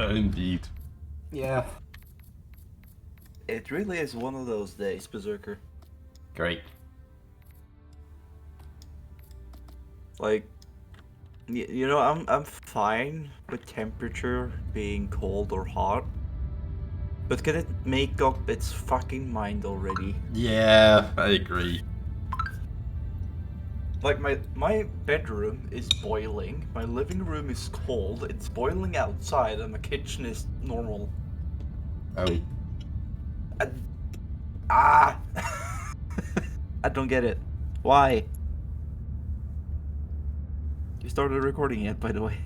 Indeed. Yeah. It really is one of those days, Berserker. Great. Like, you know, I'm fine with temperature being cold or hot, but can it make up its fucking mind already? Yeah, I agree. Like, my bedroom is boiling, my living room is cold, it's boiling outside, and my kitchen is normal. Oh. I don't get it. Why? You started recording it, by the way.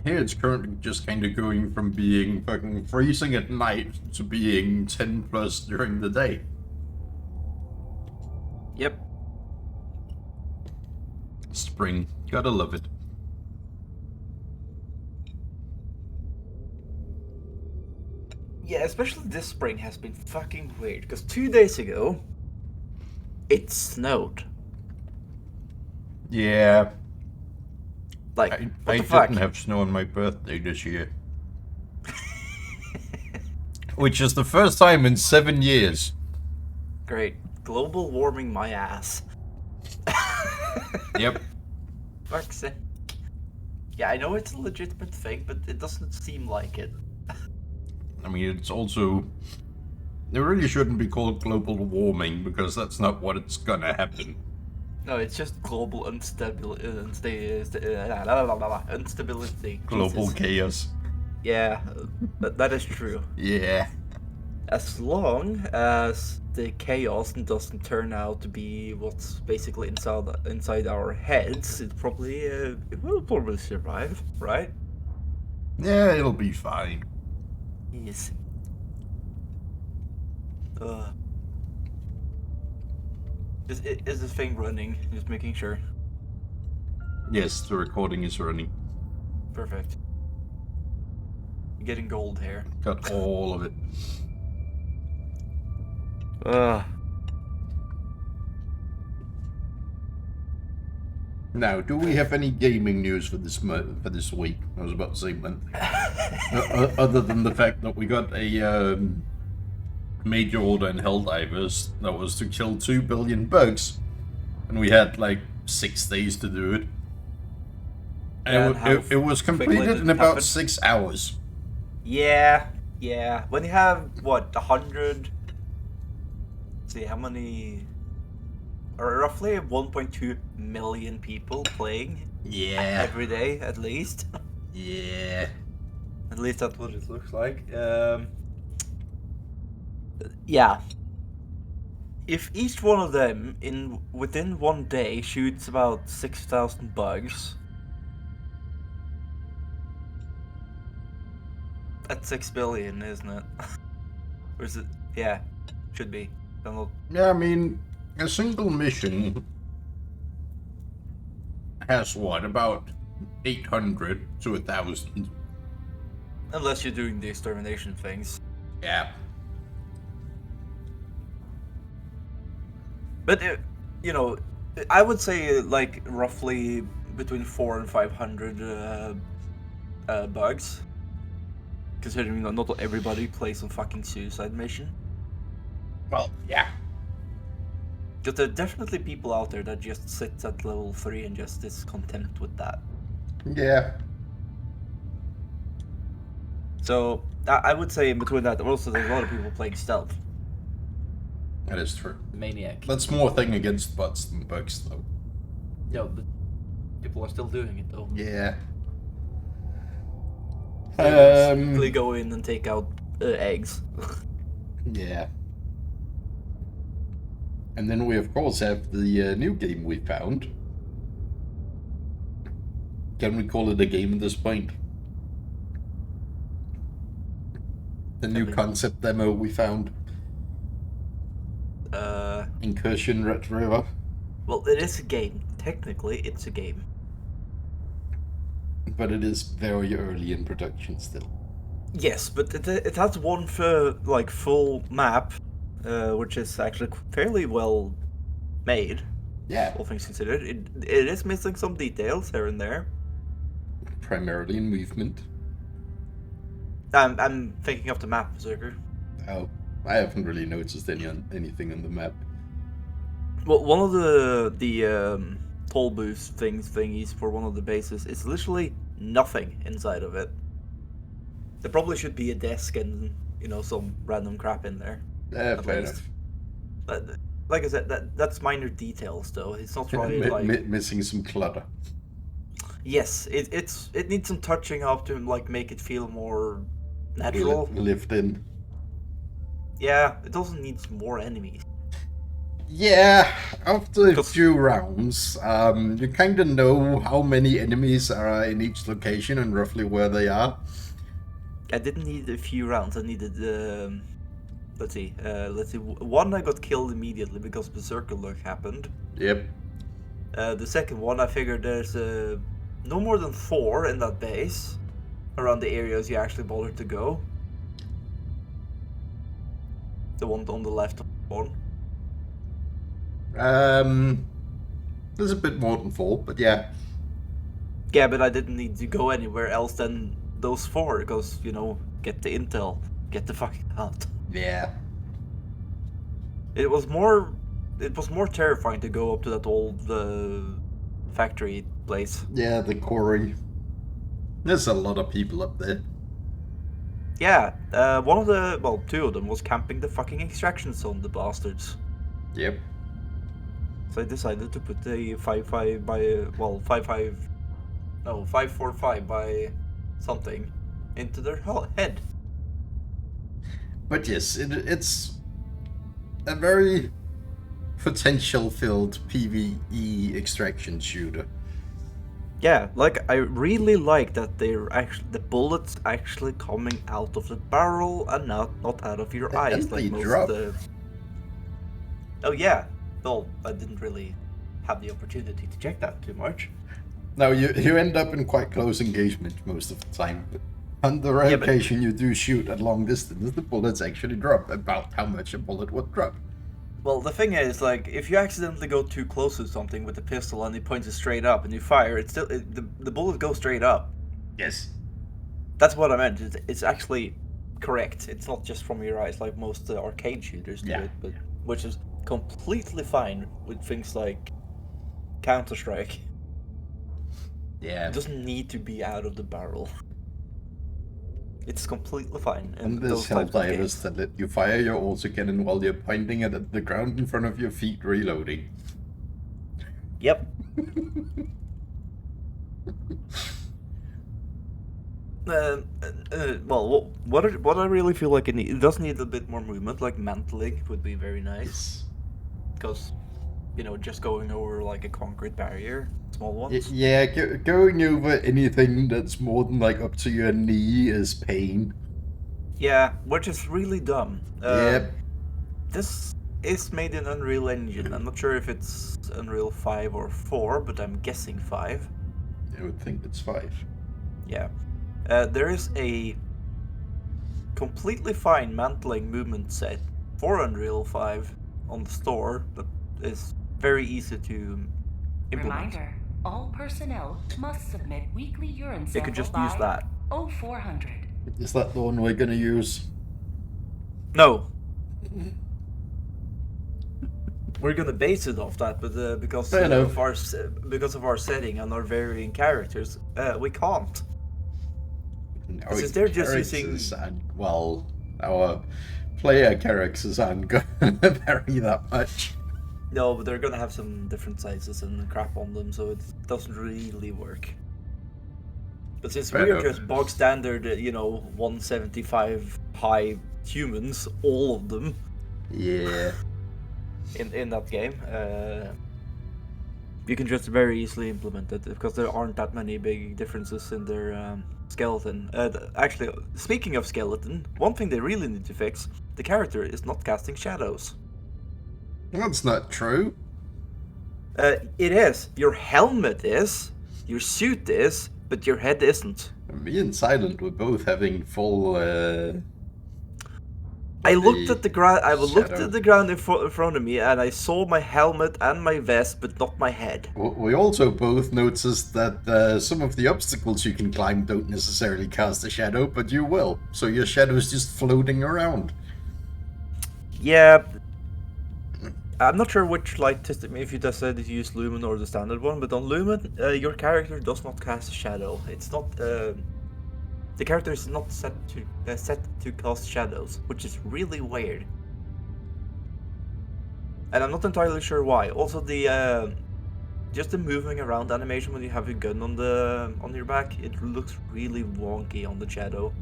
Here it's currently just kind of going from being fucking freezing at night to being 10 plus during the day. Yep. Spring. Gotta love it. Yeah, especially this spring has been fucking weird, because 2 days ago, it snowed. Yeah. Like, what I the fuck? didn't have snow on my birthday this year. Which is the first time in 7 years. Great. Global warming my ass. Yep. Fuck's sake. Yeah, I know it's a legitimate thing, but it doesn't seem like it. I mean, it's also... It really shouldn't be called global warming, because that's not what it's gonna happen. No, it's just global instability. Global Jesus. chaos. Yeah, that is true. Yeah. As long as the chaos doesn't turn out to be what's basically inside our heads, it will probably survive, right? Yeah, it'll be fine. Yes. Is this thing running? Just making sure. Yes, the recording is running. Perfect. You're getting gold here. Got all of it. Now, do we have any gaming news for this week? I was about to say month. Other than the fact that we got a major order in Helldivers that was to kill 2 billion bugs, and we had like 6 days to do it. And it was completed in about 6 hours. Yeah. When you have, what, 100... See, how many... Or roughly 1.2 million people playing. Yeah. Every day, at least. Yeah. At least that's what it looks like. Yeah. If each one of them within 1 day shoots about 6,000 bugs, that's 6 billion, isn't it? Or is it? Yeah, should be. Yeah, I mean, a single mission has what, about 800 to 1,000. Unless you're doing the extermination things. Yeah. But, you know, I would say, like, roughly between 400 and 500 bugs. Considering that not everybody plays on fucking suicide mission. Well, yeah. Because there are definitely people out there that just sit at level 3 and just is content with that. Yeah. So, I would say in between that, also there's a lot of people playing stealth. That is true. Maniac. That's more thing against bots than bugs, though. Yeah, but people are still doing it, though. Yeah. Simply go in and take out eggs. Yeah. And then we, of course, have the new game we found. Can we call it a game at this point? The new concept demo we found. Incursion Red River. Well, it is a game. Technically, it's a game. But it is very early in production still. Yes, but it has one full map, which is actually fairly well made. Yeah. All things considered, it is missing some details here and there. Primarily in movement. I'm thinking of the map, Berserker. Oh, I haven't really noticed anything on the map. Well, one of the toll booth thingies for one of the bases is literally nothing inside of it. There probably should be a desk and some random crap in there. Fair enough. But, like I said, that's minor details though. It's not really like missing some clutter. Yes, it needs some touching up to like make it feel more natural. Lived in. Yeah, it also needs more enemies. Yeah, after a few rounds, you kind of know how many enemies are in each location and roughly where they are. I didn't need a few rounds. I needed let's see. One I got killed immediately because Berserker luck happened. Yep. The second one I figured there's no more than 4 in that base around the areas you actually bothered to go. The one on the left one. There's a bit more than 4, but yeah. Yeah, but I didn't need to go anywhere else than those 4 because get the intel, get the fuck out. Yeah. It was more terrifying to go up to that old factory place. Yeah, the quarry. There's a lot of people up there. Yeah, two of them was camping the fucking extraction zone, the bastards. Yep. So I decided to put the 5.5 by 5.45 by something into their head. But yes, it's a very potential-filled PvE extraction shooter. Yeah, like I really like that the bullets actually coming out of the barrel and not out of your eyes And like they most drop. of the. Oh yeah, well I didn't really have the opportunity to check that too much. Now you end up in quite close engagement most of the time, but on the rare occasion you do shoot at long distance, the bullets actually drop about how much a bullet would drop. Well, the thing is, like, if you accidentally go too close to something with a pistol and it points it straight up and you fire, the bullet goes straight up. Yes. That's what I meant. It's actually correct. It's not just from your eyes like most arcade shooters do it, but which is completely fine with things like Counter-Strike. Yeah. It doesn't need to be out of the barrel. It's completely fine. And there's Helldivers that let you fire your autocannon while you're pointing it at the ground in front of your feet reloading. Yep. Well, what I really feel like it does need a bit more movement, like mantling would be very nice. Because, just going over like a concrete barrier, small ones. Yeah, going over anything that's more than like up to your knee is pain. Yeah, which is really dumb. Yep. This is made in Unreal Engine. I'm not sure if it's Unreal 5 or 4, but I'm guessing 5. I would think it's 5. Yeah. There is a completely fine mantling movement set for Unreal 5 on the store that is very easy to implement. Reminder, all personnel must submit weekly urine sample You could just use that. 0400. Is that the one we're gonna use? No. We're gonna base it off that, but because of our setting and our varying characters, we can't. No, Since they're just using our player characters aren't gonna vary that much. No, but they're gonna have some different sizes and crap on them, so it doesn't really work. But since we're just bog standard, 175 high humans, all of them. Yeah. In that game, you can just very easily implement it because there aren't that many big differences in their skeleton. Actually, speaking of skeleton, one thing they really need to fix: the character is not casting shadows. That's not true. It is. Your helmet is, your suit is, but your head isn't. Me and Silent were both having full I For looked at the ground. I looked shadow. at the ground in front of me, and I saw my helmet and my vest, but not my head. We also both noticed that some of the obstacles you can climb don't necessarily cast a shadow, but you will. So your shadow is just floating around. Yeah, I'm not sure which light tested me if you decided to use Lumen or the standard one, but on Lumen, your character does not cast a shadow. It's not. The character is not set to cast shadows, which is really weird. And I'm not entirely sure why. Also, the just the moving around animation when you have your gun on your back, it looks really wonky on the shadow.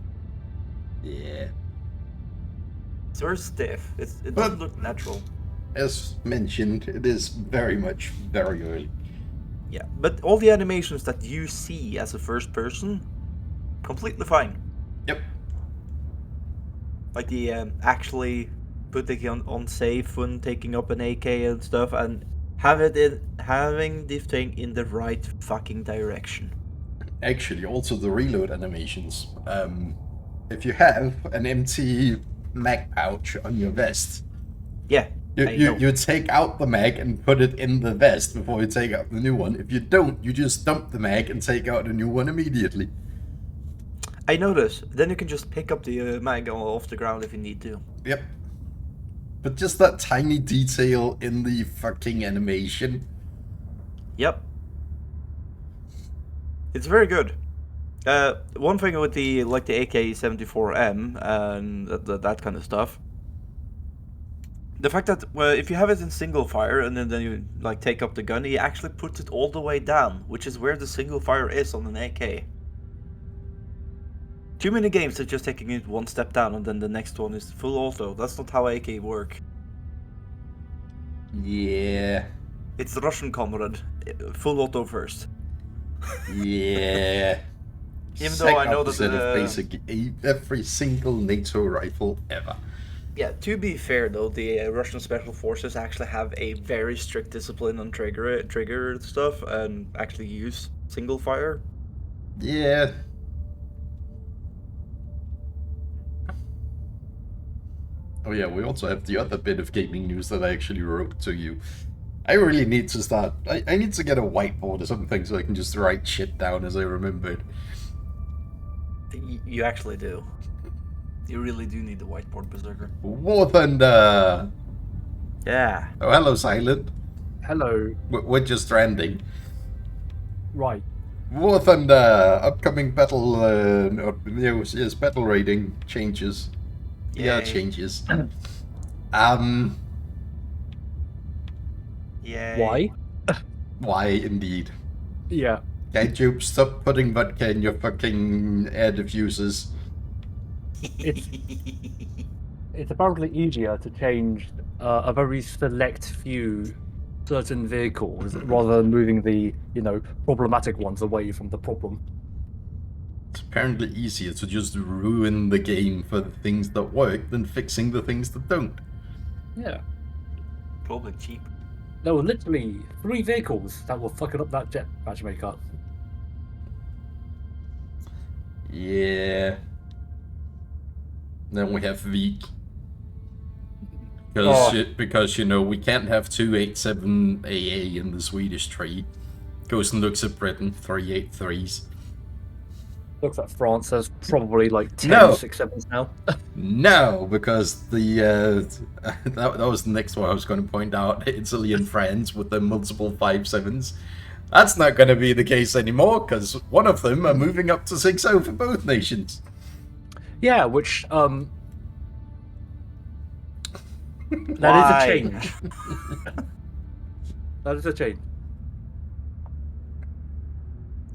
Yeah. It's very stiff. It But- doesn't look natural. As mentioned, it is very much very early. Yeah, but all the animations that you see as a first person, completely fine. Yep. Like the actually putting on safe when taking up an AK and stuff, and having the thing in the right fucking direction. Actually, also the reload animations. If you have an empty mag pouch on your vest, Yeah, you take out the mag and put it in the vest before you take out the new one. If you don't, you just dump the mag and take out a new one immediately. I notice. Then you can just pick up the mag off the ground if you need to. Yep. But just that tiny detail in the fucking animation. Yep. It's very good. One thing with the AK-74M and that kind of stuff. The fact that if you have it in single fire and then you like take up the gun, he actually puts it all the way down, which is where the single fire is on an AK. Too many games are just taking it one step down and then the next one is full auto. That's not how AK work. Yeah. It's Russian comrade. Full auto first. Yeah. Even though I know that opposite of basically every single NATO rifle ever. Yeah, to be fair though, the Russian Special Forces actually have a very strict discipline on trigger stuff and actually use single fire. Yeah. Oh yeah, we also have the other bit of gaming news that I actually wrote to you. I really need to start... I need to get a whiteboard or something so I can just write shit down as I remember it. You actually do. You really do need the whiteboard, Berserker. War Thunder! Yeah. Oh, hello, Silent. Hello. We're just stranding. Right. War Thunder! Upcoming battle... yes, battle rating changes. Yeah, Yay. changes. Yay. Why? Why indeed? Yeah. Can't you stop putting vodka in your fucking air diffusers? It's apparently easier to change a very select few certain vehicles rather than moving the, problematic ones away from the problem. It's apparently easier to just ruin the game for the things that work than fixing the things that don't. Yeah. Probably cheap. There were literally 3 vehicles that were fucking up that jet matchmaker. Yeah. Then we have Veek. Because we can't have 287 AA in the Swedish tree. Goes and looks at Britain, 383s. Looks like France has probably like 10 No. 6-7s now. No, because the that was the next one I was going to point out. Italy and France with their multiple 5.7s. That's not going to be the case anymore because one of them are moving up to 6.0 for both nations. Yeah, which that Why? is a change. That is a change.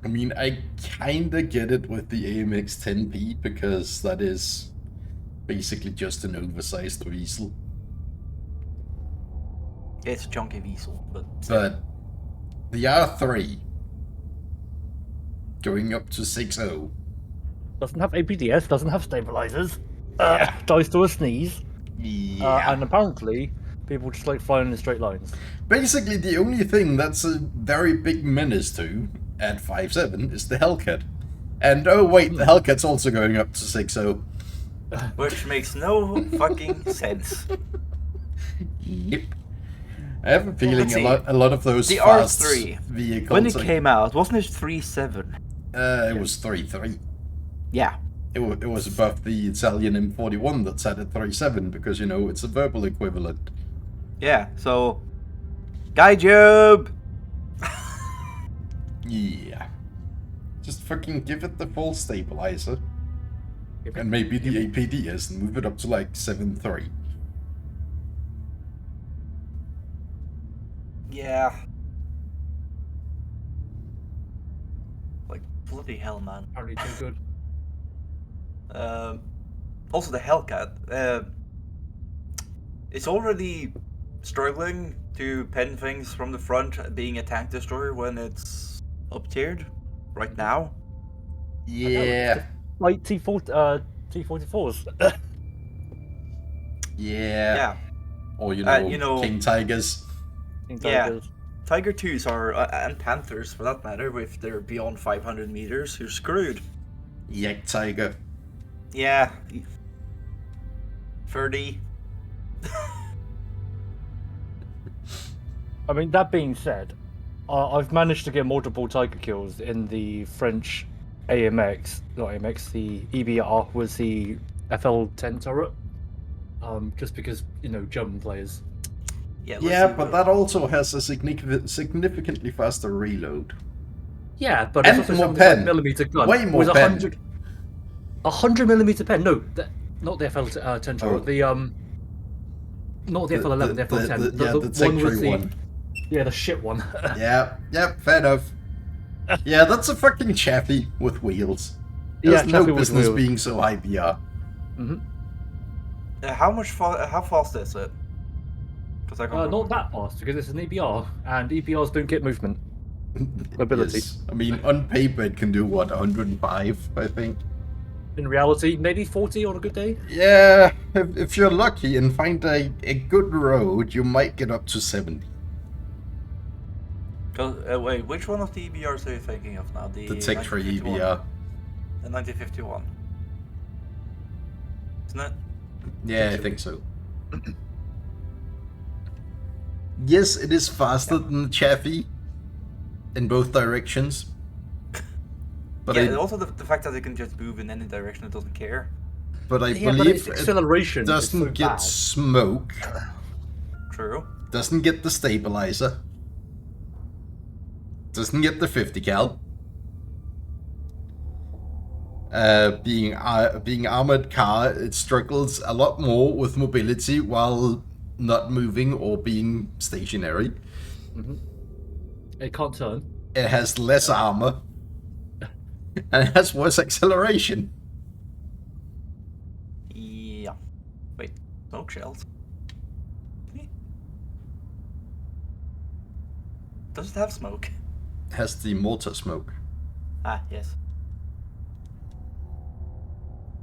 I mean, I kinda get it with the AMX 10P because that is basically just an oversized weasel. It's a chunky weasel, but the R3 going up to 6.0. Doesn't have APDS, doesn't have stabilizers. Dies to a sneeze. Yeah. And apparently, people just like flying in straight lines. Basically, the only thing that's a very big menace to at 5.7 is the Hellcat. And oh wait, the Hellcat's also going up to 6.0. Which makes no fucking sense. Yep. I have a feeling Let's see. a lot of those The fast R3, vehicles. when it came out, wasn't it 3.7? It was 3.3. Yeah. It was above the Italian M41 that's at 3.7 because, you know, it's a verbal equivalent. Yeah, so... Guy Job! Yeah. Just fucking give it the full stabilizer. Give it- And maybe the give it- APDS and move it up to like 7.3. Yeah. Like, bloody hell, man. Apparently too good. Also, the Hellcat. It's already struggling to pen things from the front, being a tank destroyer when it's up-tiered right now. Yeah. Like T44s. Yeah. Yeah. Or, you You know, know- King Tigers. Yeah. Tiger 2s are, and Panthers for that matter, if they're beyond 500 meters, you're screwed. Yak Tiger. Yeah. 30. I mean, that being said, I've managed to get multiple Tiger kills in the French AMX, not AMX, the EBR was the FL10 turret. Just because, you know, German players. Yeah, let's Yeah, see but what- that also has a significantly faster reload. Yeah, but And it's also more 75 pen. millimeter gun. Way more with a pen. 100 millimeter pen. No, not the FL10 turret. Oh. The not the FL11, the FL10. Yeah, the Tech with Tree one. Yeah, the shit one. Yeah, yep, fair enough. Yeah, that's a fucking Chaffee with wheels. There's Yeah, no Chaffee with business wheels. being so high BR. how fast is it? Because I can't Not that fast because it's an EBR, and EBRs don't get movement. Mobility. Yes. I mean, on paper it can do what, 105, I think. In reality, maybe 40 on a good day. Yeah, if you're lucky and find a good road, you might get up to 70. Wait, which one of the EBRs are you thinking of now? The Tech Tree 1951? EBR. The 1951. Isn't it? Yeah, I think so. Yes, it is faster than the Chaffee in both directions. But Yeah, I, and also the fact that it can just move in any direction, it doesn't care. but I Yeah, but believe its it acceleration doesn't is so get bad. smoke, True. doesn't get the stabilizer, doesn't get the 50 cal. Being armored car, it struggles a lot more with mobility while not moving or being stationary. It can't turn. It has less armor, and it has worse acceleration. Yeah. Wait, smoke shells. Does it have smoke? It has the mortar smoke. Ah, yes.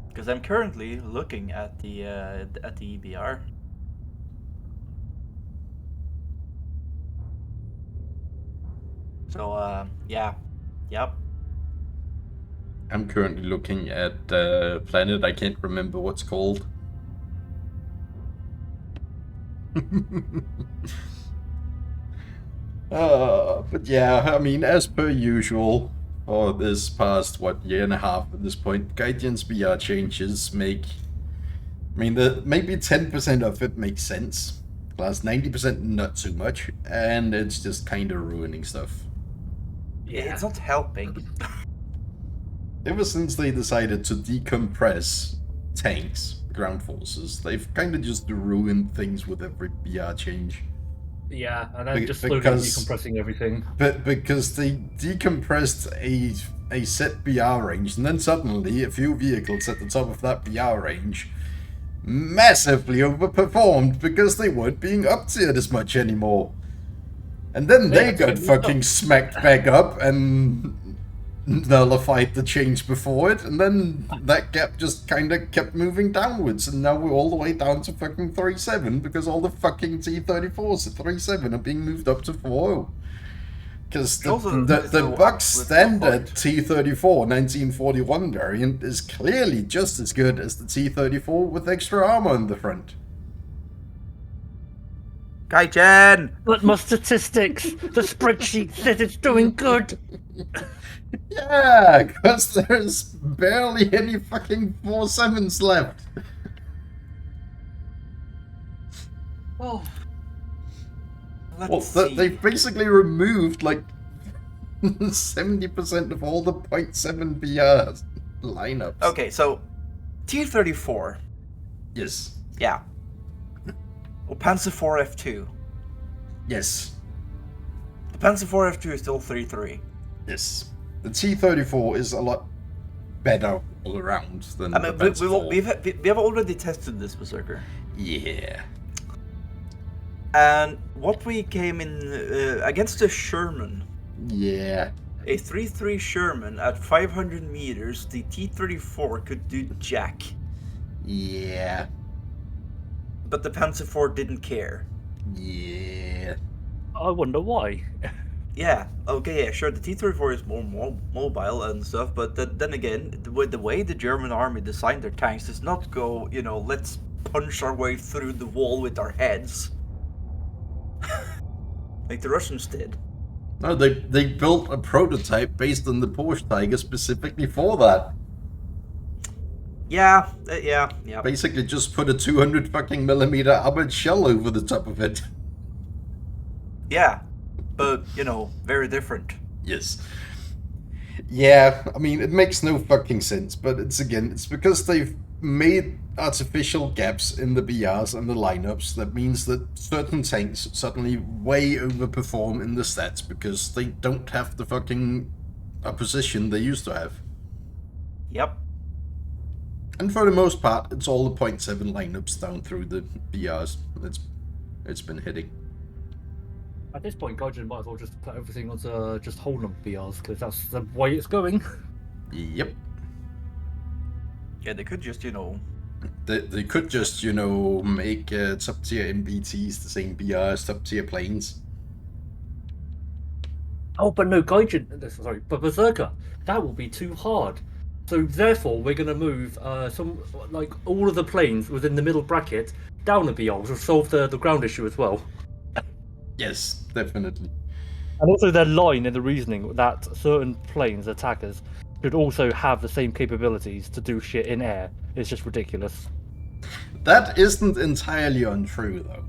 Because I'm currently looking at the EBR. So yeah, yep. I'm currently looking at a planet I can't remember what's called. But yeah, I mean, as per usual, for this past, what, year and a half at this point, Guardian's BR changes make... I mean, maybe 10% of it makes sense, plus 90% not so much, and it's just kind of ruining stuff. Yeah. It's not helping. Ever since they decided to decompress tanks, ground forces, they've kind of just ruined things with every BR change. Yeah, and then just slowly because- decompressing everything. But because they decompressed a set BR range, and then suddenly a few vehicles at the top of that BR range massively overperformed because they weren't being up-tiered as much anymore. And then they Yeah, got so- fucking smacked back up and nullified the change before it, and then that gap just kind of kept moving downwards, and now we're all the way down to fucking 3.7 because all the fucking T-34s at 3.7 are being moved up to 4.0. Because Also, the there's no Buck split standard point. T-34 1941 variant is clearly just as good as the T-34 with extra armor in the front. Gaijin! But my statistics, the spreadsheet says it's doing good. Yeah, because there's barely any fucking 4.7s left. Oh, Well, Let's see. they've basically removed like 70% of all the .7 BR lineups. Okay, so T-34. Yes. Yeah. Or Panzer IV F2. Yes. The Panzer IV F2 is still 3.3. Yes. The T-34 is a lot better all around than I the mean, Panzer we have already tested this, Berserker. Yeah. And what we came in against a Sherman, Yeah. a 3.3 Sherman at 500 meters, the T-34 could do jack. Yeah. But the Panzer IV didn't care. Yeah. I wonder why. Yeah, okay, yeah, sure, the T-34 is more mobile and stuff, but then again, the way the German army designed their tanks does not go, let's punch our way through the wall with our heads. Like the Russians did. No, they built a prototype based on the Porsche Tiger specifically for that. Yeah. Basically just put a 200 fucking millimeter armored shell over the top of it. Yeah, but, very different. Yes. Yeah, I mean, it makes no fucking sense, but it's because they've made artificial gaps in the BRs and the lineups. That means that certain tanks suddenly way overperform in the stats because they don't have the fucking opposition they used to have. Yep. And for the most part, it's all the .7 lineups down through the BRs. It's been hitting. At this point, Gaijin might as well just put everything onto just Holland BRs, because that's the way it's going. Yep. Yeah, they could just, They could just, make top tier MBTs the same BRs, top tier planes. Oh, but no, Gaijin, sorry, but Berserker, that will be too hard. So therefore, we're going to move all of the planes within the middle bracket down a BR, which will solve the ground issue as well. Yes, definitely. And also their line in the reasoning that certain planes, attackers, should also have the same capabilities to do shit in air. It's just ridiculous. That isn't entirely untrue, though.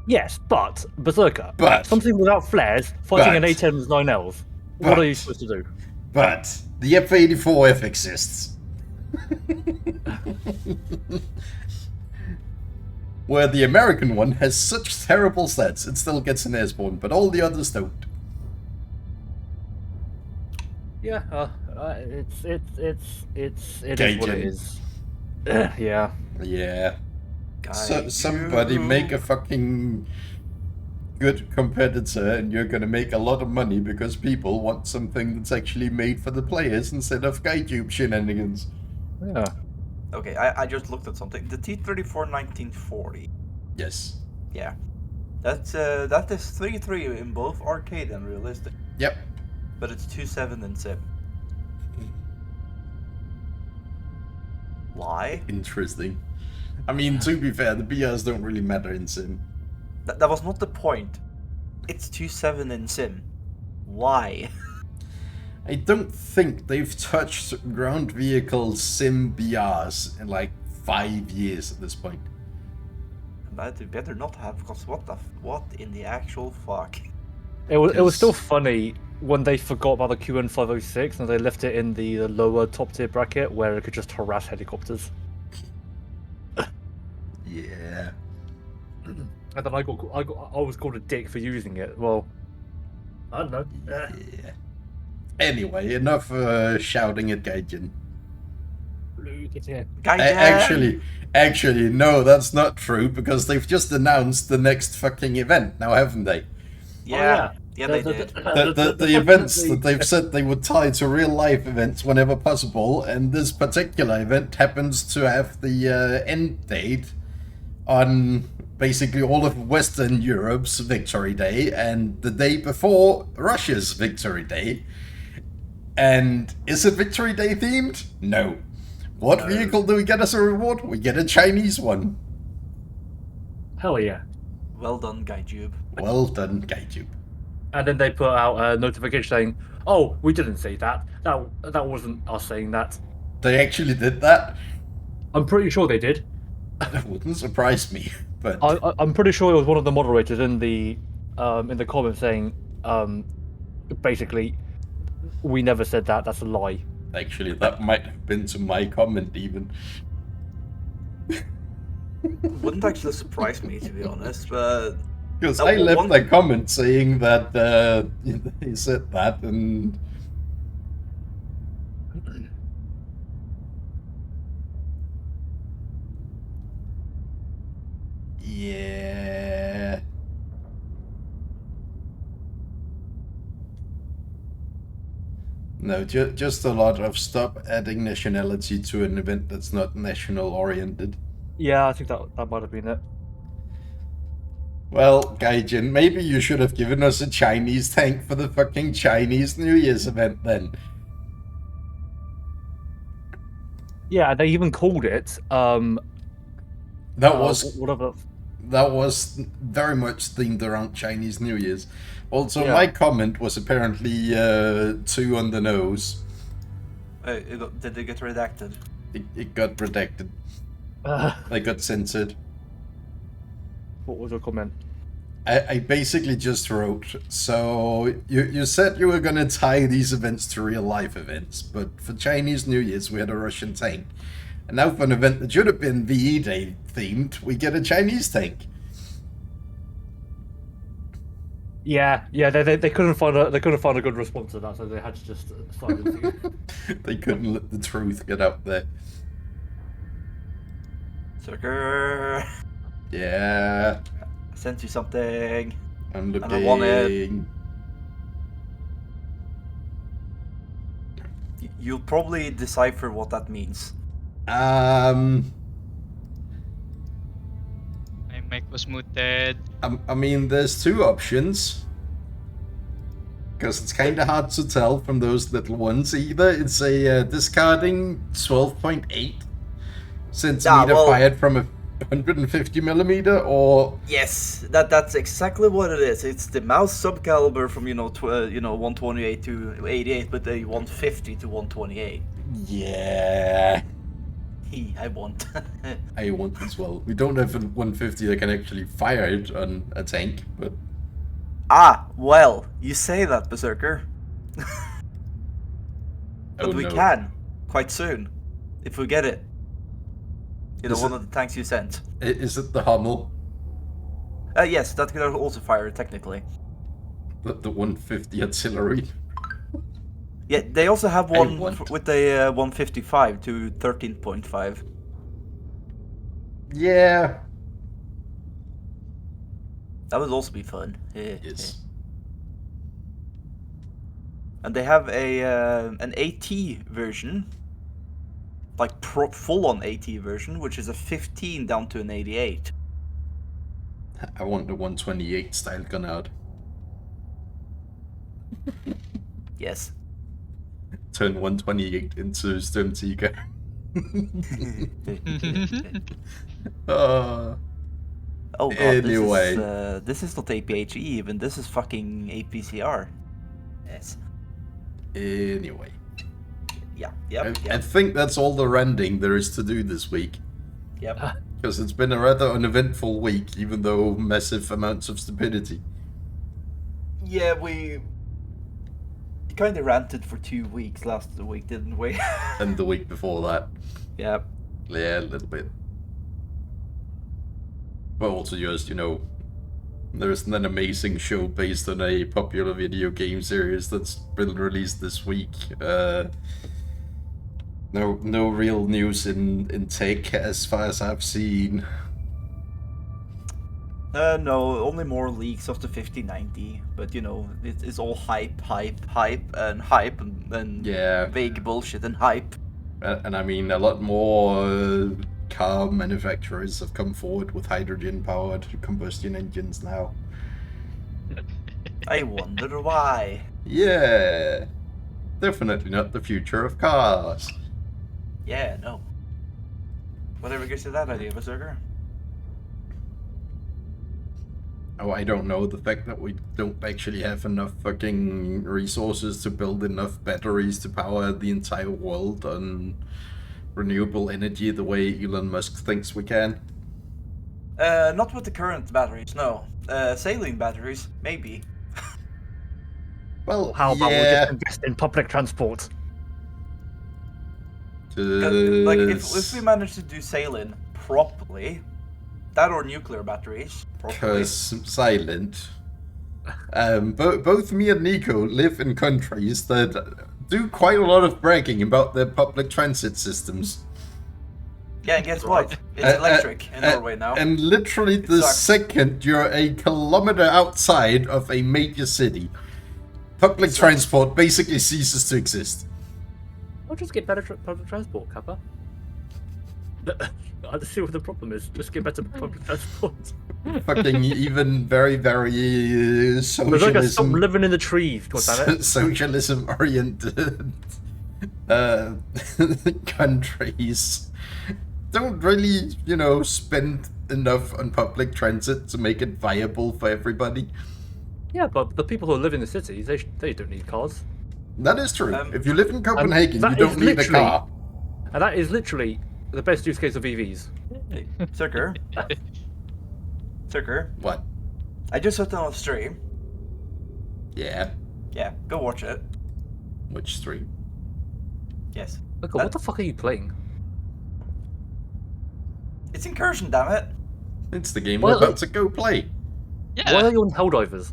Yes, but Berserker, But- something without flares, fighting an but- A-10 with 9Ls. What but- are you supposed to do? But the F-84F exists. Where the American one has such terrible stats, it still gets an airborne, but all the others don't. Yeah, it is what Gaijin. it is. Yeah. Yeah. So, Gaiju. somebody make a fucking good competitor and you're gonna make a lot of money because people want something that's actually made for the players instead of Gaiju shenanigans. Yeah. Okay, I just looked at something. The T-34 1940. Yes. Yeah. That is 3.3 in both arcade and realistic. Yep. But it's 2.7 in sim. Why? Interesting. I mean, to be fair, the BRs don't really matter in Sim. That was not the point. It's 2.7 in sim. Why? I don't think they've touched ground vehicle Sim BRs in like 5 years at this point. But they better not have, because what in the actual fuck? It was still Yes. funny when they forgot about the QN506 and they left it in the lower top tier bracket where it could just harass helicopters. Yeah. And then I was called a dick for using it. Well, I don't know. Yeah. Anyway, enough shouting at Gaijin. Actually, no, that's not true because they've just announced the next fucking event now, haven't they? Yeah, they did. The events that they've said they would tie to real life events whenever possible, and this particular event happens to have the end date on basically all of Western Europe's Victory Day and the day before Russia's Victory Day. And is it Victory Day themed? No. What vehicle do we get as a reward? We get a Chinese one. Hell yeah. Well done, GuyTube. Well done, GuyTube. And then they put out a notification saying, "Oh, we didn't say that. That wasn't us saying that." They actually did that? I'm pretty sure they did. That wouldn't surprise me, but... I'm pretty sure it was one of the moderators in the comments saying, basically, "We never said that. That's a lie." Actually, that might have been to my comment, even. Wouldn't actually surprise me, to be honest, but... Because I left a comment saying that he said that, and... Yeah... No, just a lot of stop adding nationality to an event that's not national-oriented. Yeah, I think that might have been it. Well, Gaijin, maybe you should have given us a Chinese tank for the fucking Chinese New Year's event then. Yeah, they even called it, That was whatever. That was very much themed around Chinese New Year's. Also, Yeah. my comment was apparently too on the nose. Did they get redacted? It got redacted. It got censored. What was your comment? I basically just wrote, so you said you were gonna tie these events to real life events, but for Chinese New Year's we had a Russian tank. And now for an event that should have been VE Day themed, we get a Chinese tank. Yeah, they couldn't find a good response to that, so they had to just silence it. They couldn't let the truth get out there. Sucker! Yeah, I sent you something. I'm looking. And I want it. You'll probably decipher what that means. My mic was muted. I mean, there's two options. Because it's kind of hard to tell from those little ones. Either it's a discarding 12.8 centimeter fired from a 150mm, or Yes, that's exactly what it is. It's the mouse subcaliber from 128 to 88, but the 150 to 128. yeah, I want. I want as well. We don't have a 150 that can actually fire it on a tank, but Well, you say that, Berserker. But we no. can quite soon if we get it. Is One it- of the tanks you sent. Is it the Hummel? Yes, that could also fire technically. The 150 artillery? Yeah, they also have one want- with a 155 to 13.5. Yeah. That would also be fun. Yes. And they have an AT version, like full-on AT version, which is a 15 down to an 88. I want the 128 style gun out. Yes. Turn 128 into Stormseeker. Oh god, Anyway. this is not APHE even, this is fucking APCR. Yes. Anyway. Yeah, I yep. think that's all the rending there is to do this week. Yep. Because it's been a rather uneventful week, even though massive amounts of stupidity. Yeah, we kind of ranted for 2 weeks last week, didn't we? And the week before that. Yeah. Yeah, a little bit. But also just, there's an amazing show based on a popular video game series that's been released this week. No real news in tech as far as I've seen. No, only more leaks of the 5090, but it's all hype, and Yeah. vague bullshit and hype. And I mean, a lot more car manufacturers have come forward with hydrogen-powered combustion engines now. I wonder why. Yeah, definitely not the future of cars. Yeah, no. Whatever gives you that idea, Berserker? Oh, I don't know. The fact that we don't actually have enough fucking resources to build enough batteries to power the entire world on renewable energy the way Elon Musk thinks we can. Not with the current batteries, no. Saline batteries, maybe. Well, How about we yeah. just invest in public transport? Like, if we manage to do saline properly, that or nuclear batteries properly. Because silent. Both me and Nico live in countries that do quite a lot of bragging about their public transit systems. Yeah, and guess what? It's electric in Norway now. And literally the sucks. second you're a kilometer outside of a major city, public transport basically ceases to exist. I'll just get better public transport, Kappa. I see what the problem is. Just get better public transport. Fucking even very, very Berserker, stop socialism, living in the trees, goddammit. socialism-oriented countries don't really, you know, spend enough on public transit to make it viable for everybody. Yeah, but the people who live in the cities, they don't need cars. That is true. If you live in Copenhagen, you that don't is need a literally- car. And that is literally the best use case of EVs. Hey, Berserker. Berserker. What? I just saw it on stream. Yeah. Yeah, go watch it. Which stream? Yes. Look, what the fuck are you playing? It's Incursion, damn it. It's the game Well, we're about to go play. Yeah. Why are you on Helldivers?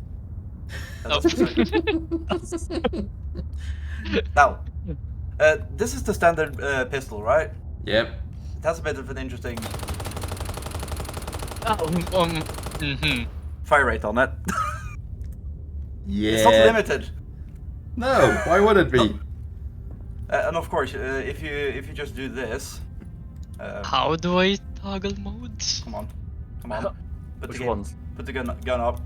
Oh. Now, this is the standard pistol, right? Yep. It has a bit of an interesting fire rate on it. Yeah. It's not limited. No, why would it be? And of course, if you just do this, How do I toggle modes? come on, put Which the ones? Put the gun up.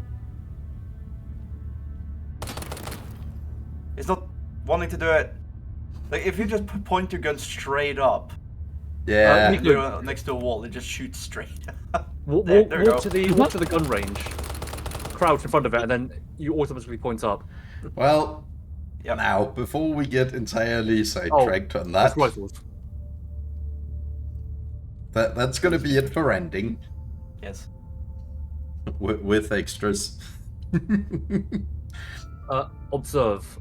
It's not wanting to do it. Like if you just point your gun straight up, Yeah. and you're next to a wall, it just shoots straight. Walk, There we go. walk to the gun range, crouch in front of it, and then you automatically point up. Well, Yep. now, before we get entirely sidetracked on that, That's rifles. that's going to be it for ending. Yes. With extras. Observe.